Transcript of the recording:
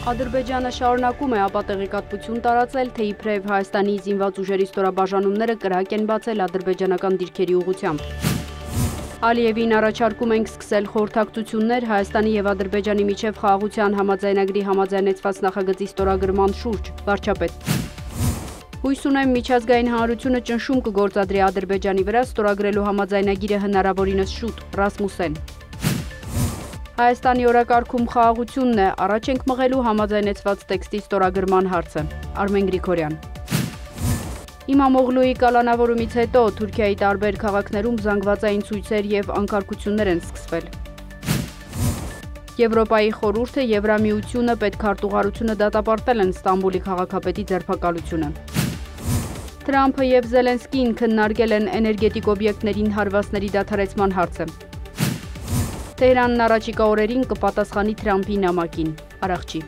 Ադրբեջանը շարունակում է ապատեղեկատվություն տարածել, թե իբրև Հայաստանի զինված ուժերի ստորաբաժանումները կրակ են բացել ադրբեջանական դիրքերի ուղղությամբ։ Ալիևին առաջարկում ենք սկսել խորհրդակցություններ Հայաստանի և Ադրբեջանի միջև խաղաղության համաձայնագրի համաձայնեցված նախագծի ստորագրման շուրջ, վարչապետ։ Հույս ունեմ միջազգային հանրությունը ճնշում կգործադրի Ադրբեջանի վրա ստորագրելու համաձայնագիրը հնարավորինս շուտ, Ռասմուսեն։ Հայաստանի օրակարգում խաղաղությունն է, առաջ ենք մղելու համաձայնեցված տեքստի ստորագրման հարցը, Արմեն Գրիգորյան։ Իմամօղլուի կալանավորումից հետո Թուրքիայի տարբեր քաղաքներում զանգվածային ցույցեր և անկարգություններ են սկսվել։ Եվրոպայի խորհուրդը, Եվրամիությունը, պետքարտուղարությունը դատապարտել են Ստամբուլի քաղաքապետի ձերբակալությունը։ Թրամփը և Զելենսկին քննարկել են էներգետիկ օբյեկտներին հարվածների դադարեցման հարցը։ Թեհրանն առաջիկա օրերին կպատասխանի Թրամփի նամակին, Արաղչի։